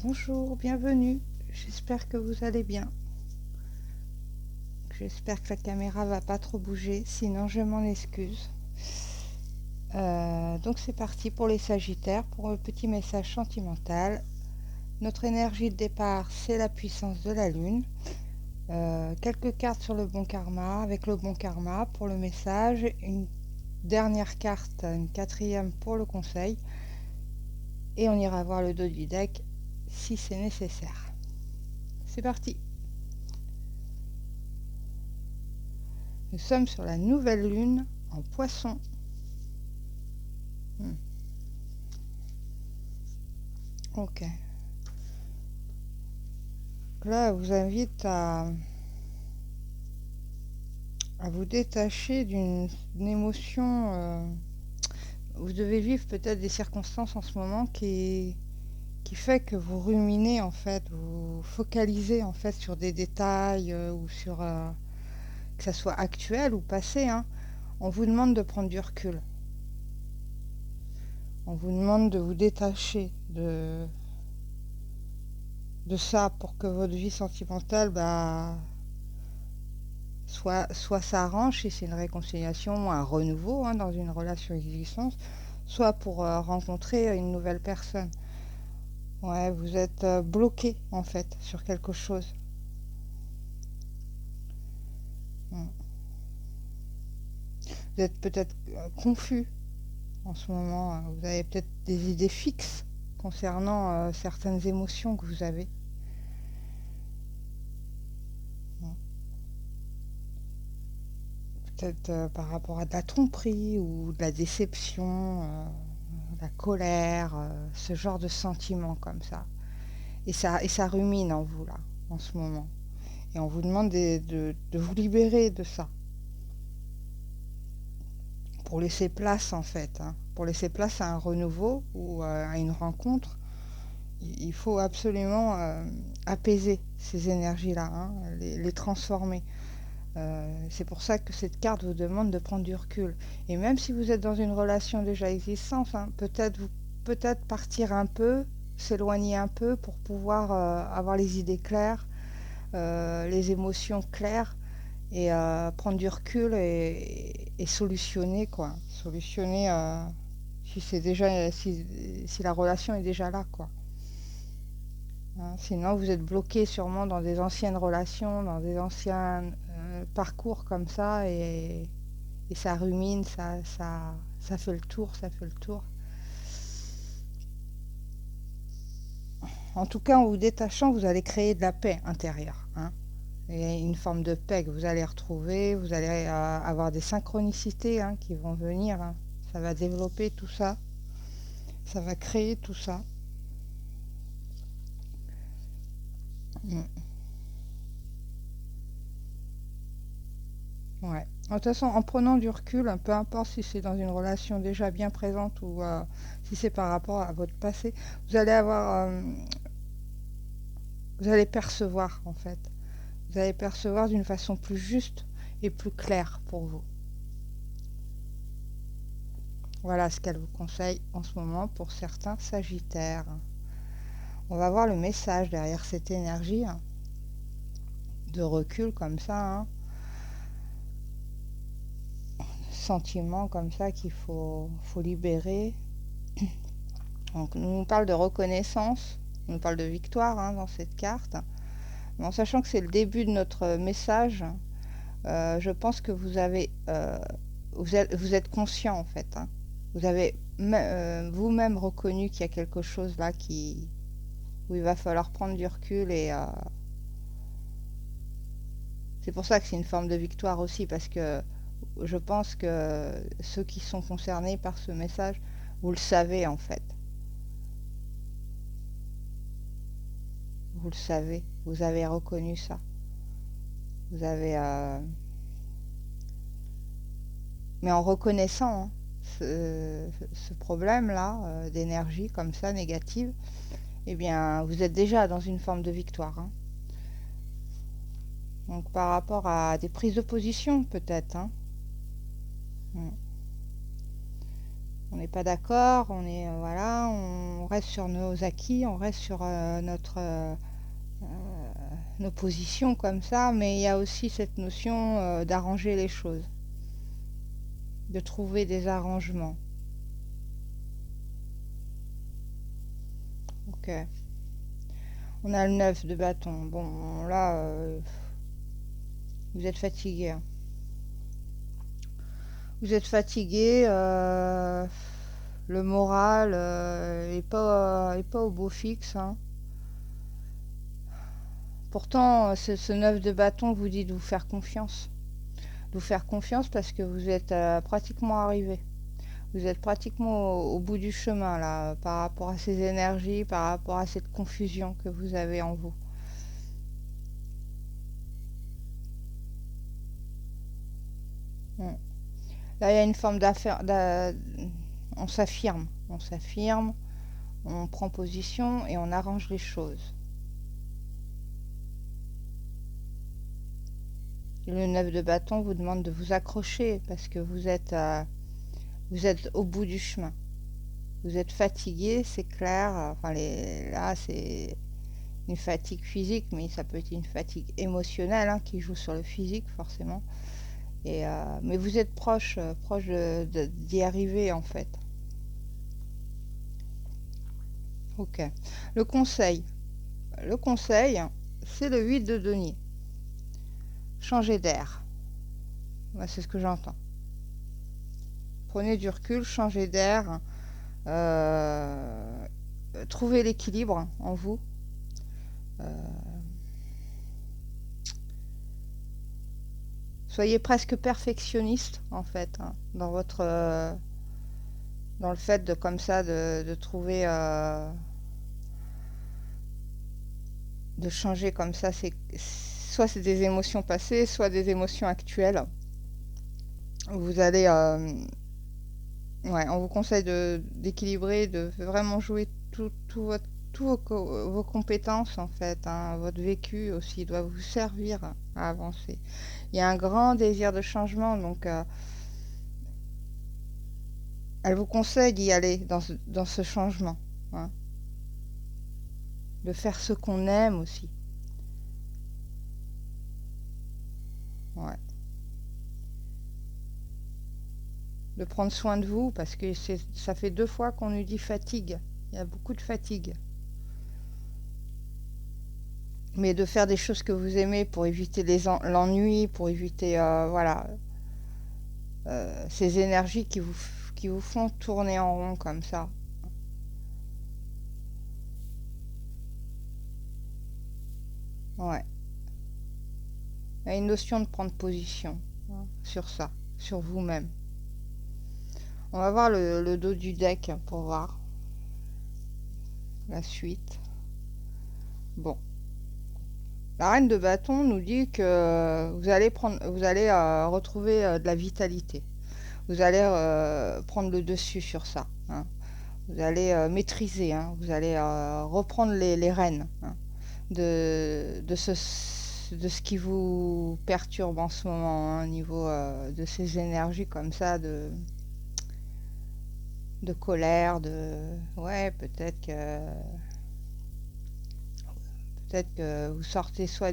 Bonjour, bienvenue. J'espère que vous allez bien. J'espère que la caméra va pas trop bouger, sinon je m'en excuse. Donc c'est parti pour les Sagittaires, pour le petit message sentimental. Notre énergie de départ, c'est la puissance de la Lune. Quelques cartes sur le bon karma, avec le bon karma pour le message. Une dernière carte, une quatrième pour le conseil. Et on ira voir le dos du deck si c'est nécessaire. C'est parti. Nous sommes sur la nouvelle lune en Poisson. Ok. Là, je vous invite à vous détacher d'une émotion. Vous devez vivre peut-être des circonstances en ce moment qui fait que vous ruminez en fait, vous focalisez en fait sur des détails ou sur que ça soit actuel ou passé. Hein. On vous demande de prendre du recul. On vous demande de vous détacher de ça pour que votre vie sentimentale soit s'arrange si c'est une réconciliation ou un renouveau dans une relation existante, soit pour rencontrer une nouvelle personne. Ouais, vous êtes bloqué en fait sur quelque chose. Vous êtes peut-être confus en ce moment. Vous avez peut-être des idées fixes concernant certaines émotions que vous avez. Peut-être par rapport à de la tromperie ou de la déception, la colère, ce genre de sentiments comme ça. Et ça rumine en vous là, en ce moment. Et on vous demande de vous libérer de ça. Pour laisser place en fait. Pour laisser place à un renouveau ou à une rencontre, il faut absolument apaiser ces énergies-là, les transformer. C'est pour ça que cette carte vous demande de prendre du recul. Et même si vous êtes dans une relation déjà existante, peut-être partir un peu, s'éloigner un peu pour pouvoir avoir les idées claires, les émotions claires et prendre du recul et solutionner quoi. Solutionner si la relation est déjà là quoi. Sinon, vous êtes bloqué sûrement dans des anciennes relations, dans des anciens parcours comme ça, et ça rumine, ça fait le tour, ça fait le tour. En tout cas, en vous détachant, vous allez créer de la paix intérieure. Et une forme de paix que vous allez retrouver, vous allez avoir des synchronicités qui vont venir. Ça va développer tout ça, ça va créer tout ça. Ouais. De toute façon, en prenant du recul, peu importe si c'est dans une relation déjà bien présente ou si c'est par rapport à votre passé, vous allez vous allez percevoir en fait. Vous allez percevoir d'une façon plus juste et plus claire pour vous. Voilà ce qu'elle vous conseille en ce moment pour certains Sagittaires. On va voir le message derrière cette énergie de recul comme ça. Sentiment comme ça qu'il faut libérer. Donc, on nous parle de reconnaissance, on nous parle de victoire dans cette carte. Mais en sachant que c'est le début de notre message, je pense que vous êtes conscient en fait. Vous avez vous-même reconnu qu'il y a quelque chose là où il va falloir prendre du recul et c'est pour ça que c'est une forme de victoire aussi parce que je pense que ceux qui sont concernés par ce message, vous le savez en fait. Vous le savez, vous avez reconnu ça. Vous avez... Mais en reconnaissant ce problème-là d'énergie comme ça, négative, eh bien, vous êtes déjà dans une forme de victoire. Donc, par rapport à des prises de position, peut-être. on n'est pas d'accord, voilà, on reste sur nos acquis, on reste sur nos positions comme ça, mais il y a aussi cette notion d'arranger les choses, de trouver des arrangements. Ok. On a le 9 de bâton. Bon, là, vous êtes fatigué, hein. Vous êtes fatigué, le moral est pas au beau fixe, hein. Pourtant, ce 9 de bâton vous dit de vous faire confiance. De vous faire confiance parce que vous êtes pratiquement arrivé. Vous êtes pratiquement au bout du chemin, là, par rapport à ces énergies, par rapport à cette confusion que vous avez en vous. Mm. Là, il y a une forme d'affaire. On s'affirme. On s'affirme, on prend position et on arrange les choses. Le 9 de bâton vous demande de vous accrocher parce que vous êtes au bout du chemin. Vous êtes fatigué, c'est clair. Enfin, là, c'est une fatigue physique, mais ça peut être une fatigue émotionnelle, hein, qui joue sur le physique forcément. Mais vous êtes proche d'y arriver en fait. Ok. Le conseil. Le conseil, c'est le 8 de denier. Changer d'air. Moi, c'est ce que j'entends. Prenez du recul, changez d'air. Trouvez l'équilibre en vous. Soyez presque perfectionniste en fait, hein, dans le fait de comme ça de trouver de changer comme ça. Soit c'est des émotions passées, soit des émotions actuelles. Vous allez ouais, on vous conseille d'équilibrer, de vraiment jouer vos compétences en fait, hein. Votre vécu aussi doit vous servir à avancer. Il y a un grand désir de changement, donc elle vous conseille d'y aller dans ce changement, hein. De faire ce qu'on aime aussi. Ouais. De prendre soin de vous parce que ça fait 2 fois qu'on nous dit fatigue. Il y a beaucoup de fatigue. Mais de faire des choses que vous aimez pour éviter l'ennui, pour éviter voilà, ces énergies qui vous font tourner en rond comme ça. Ouais. Il y a une notion de prendre position, hein, sur ça, sur vous-même. On va voir le dos du deck pour voir la suite. Bon. La reine de bâton nous dit que vous allez retrouver de la vitalité. Vous allez prendre le dessus sur ça, hein. Vous allez maîtriser, hein. Vous allez reprendre les rênes, hein, de ce qui vous perturbe en ce moment, hein, au niveau de ces énergies comme ça, de colère, ouais, peut-être que vous sortez soit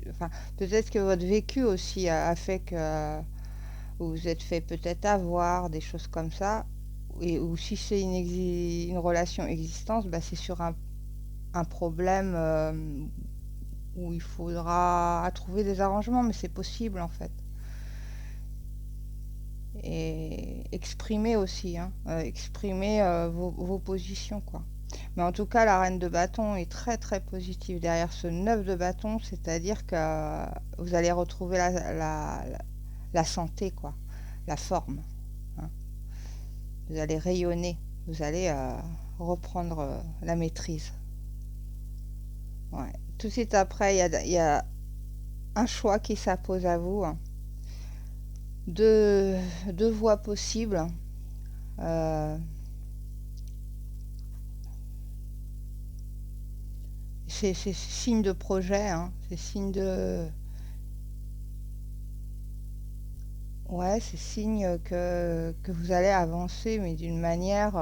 enfin, peut-être que votre vécu aussi a fait que vous vous êtes fait peut-être avoir, des choses comme ça. Ou si c'est une relation existence, bah, c'est sur un problème où il faudra trouver des arrangements, mais c'est possible en fait. Et exprimer aussi, hein, exprimer vos positions, quoi. Mais en tout cas, la reine de bâton est très très positive derrière ce 9 de bâton, c'est-à-dire que vous allez retrouver la santé, quoi, la forme, hein. Vous allez rayonner, vous allez reprendre la maîtrise. Ouais. Tout de suite après, il y a un choix qui s'impose à vous, hein. Deux voies possibles. Euh, c'est signe de projet, hein. C'est signe de... Ouais, c'est signe que vous allez avancer, mais d'une manière...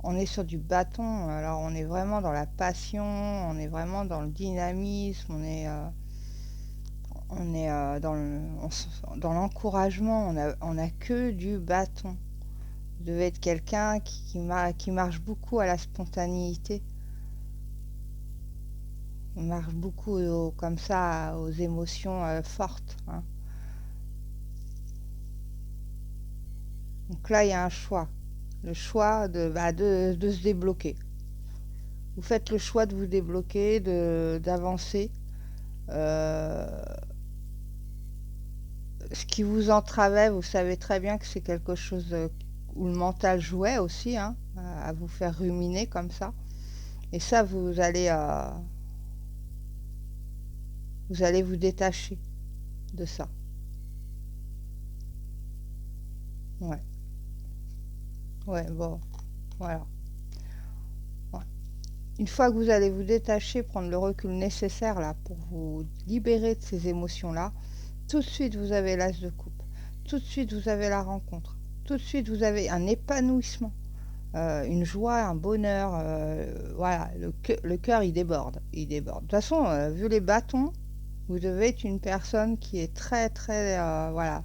on est sur du bâton, alors on est vraiment dans la passion, on est vraiment dans le dynamisme, on est dans l'encouragement, on a que du bâton. Vous devez être quelqu'un qui marche beaucoup à la spontanéité. On marche beaucoup comme ça aux émotions fortes, hein. Donc là, il y a un choix. Le choix de se débloquer. Vous faites le choix de vous débloquer, d'avancer. Euh, ce qui vous entravait, vous savez très bien que c'est quelque chose où le mental jouait aussi, hein, à vous faire ruminer comme ça. Et ça, vous allez vous détacher de ça. Ouais, ouais, bon, voilà. Ouais. Une fois que vous allez vous détacher, prendre le recul nécessaire là pour vous libérer de ces émotions-là, tout de suite vous avez l'as de coupe. Tout de suite vous avez la rencontre. Tout de suite vous avez un épanouissement, une joie, un bonheur. Voilà, le cœur il déborde, il déborde. De toute façon, vu les bâtons, vous devez être une personne qui est très très, voilà,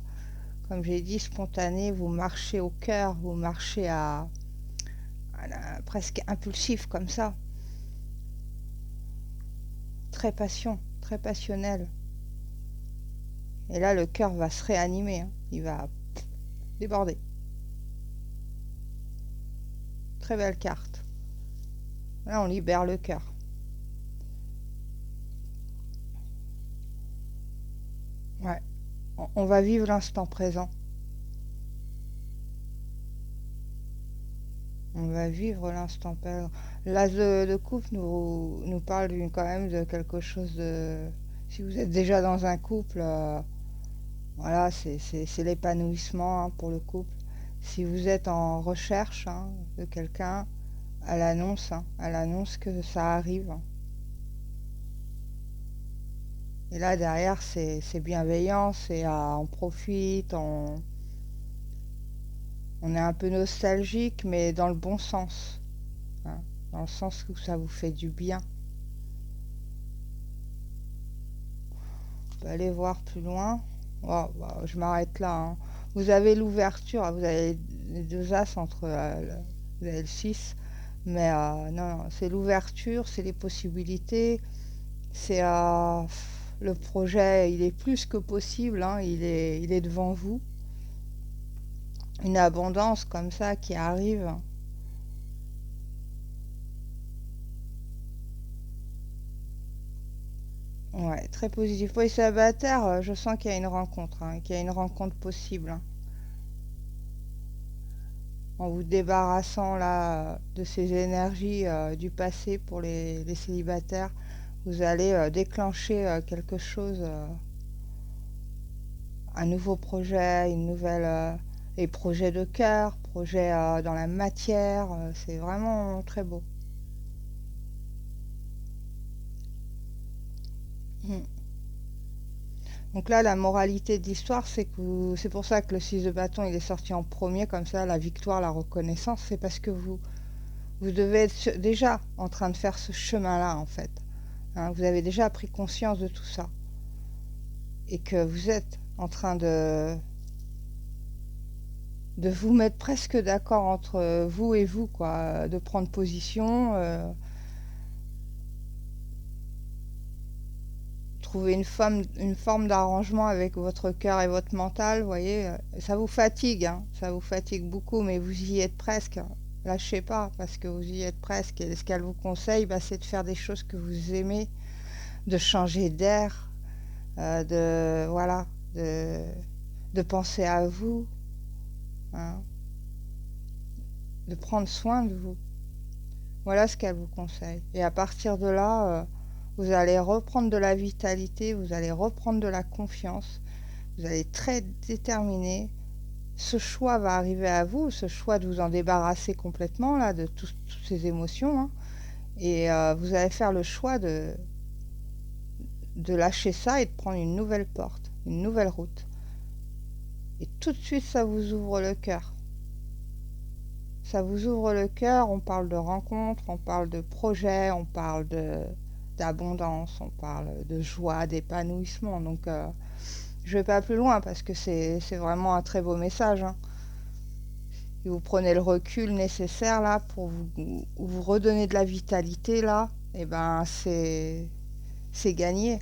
comme j'ai dit, spontanée. Vous marchez au cœur, vous marchez presque impulsif comme ça, très passionnel. Et là, le cœur va se réanimer, hein. Il va déborder. Très belle carte. Là, on libère le cœur. Ouais. On va vivre l'instant présent. On va vivre l'instant présent. L'as de couple nous parle quand même de quelque chose de... Si vous êtes déjà dans un couple, voilà, c'est l'épanouissement, hein, pour le couple. Si vous êtes en recherche, hein, de quelqu'un, à l'annonce que ça arrive, hein. Et là, derrière, c'est bienveillant, on profite, on est un peu nostalgique, mais dans le bon sens, hein, dans le sens où ça vous fait du bien. On peut aller voir plus loin. Oh, bah, je m'arrête là, hein. Vous avez l'ouverture, hein, vous avez les deux as entre vous avez le 6, mais non, non, c'est l'ouverture, c'est les possibilités, c'est le projet, il est plus que possible, hein, il est devant vous. Une abondance comme ça qui arrive. Ouais, très positif. Pour les célibataires, je sens qu'il y a une rencontre, hein, qu'il y a une rencontre possible, hein. En vous débarrassant là de ces énergies du passé pour les célibataires, vous allez déclencher quelque chose, un nouveau projet, une nouvelle, les projets de cœur, projets dans la matière, c'est vraiment très beau. Mm. Donc là, la moralité de l'histoire, c'est pour ça que le 6 de bâton, il est sorti en premier, comme ça, la victoire, la reconnaissance, c'est parce que vous devez être déjà en train de faire ce chemin-là, en fait, hein. Vous avez déjà pris conscience de tout ça et que vous êtes en train de vous mettre presque d'accord entre vous et vous, quoi, de prendre position, trouver une forme d'arrangement avec votre cœur et votre mental, vous voyez. Ça vous fatigue, hein, ça vous fatigue beaucoup, mais vous y êtes presque. Lâchez pas, parce que vous y êtes presque. Et ce qu'elle vous conseille, bah, c'est de faire des choses que vous aimez, de changer d'air, voilà, de, de penser à vous, hein, de prendre soin de vous. Voilà ce qu'elle vous conseille. Et à partir de là, vous allez reprendre de la vitalité, vous allez reprendre de la confiance, vous allez être très déterminé. Ce choix va arriver à vous, ce choix de vous en débarrasser complètement là, de toutes ces émotions, hein. Et vous allez faire le choix de lâcher ça et de prendre une nouvelle porte. une nouvelle route. Et tout de suite, ça vous ouvre le cœur. Ça vous ouvre le cœur, on parle de rencontres, on parle de projets, on parle d'abondance, on parle de joie, d'épanouissement. Donc, je ne vais pas plus loin parce que c'est vraiment un très beau message, hein. Et vous prenez le recul nécessaire là pour vous redonner de la vitalité là, et ben c'est gagné.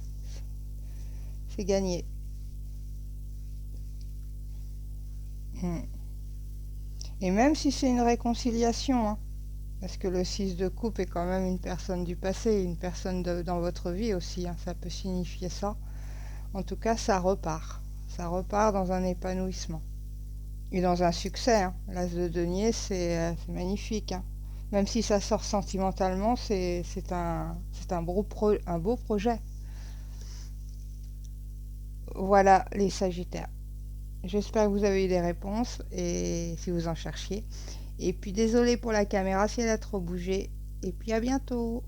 C'est gagné. Mm. Et même si c'est une réconciliation, hein, parce que le 6 de coupe est quand même une personne du passé, une personne dans votre vie aussi, hein, ça peut signifier ça. En tout cas, ça repart. Ça repart dans un épanouissement. Et dans un succès, hein. L'as de denier, c'est magnifique, hein. Même si ça sort sentimentalement, un beau projet. Voilà les Sagittaires. J'espère que vous avez eu des réponses et si vous en cherchiez. Et puis désolé pour la caméra si elle a trop bougé. Et puis à bientôt.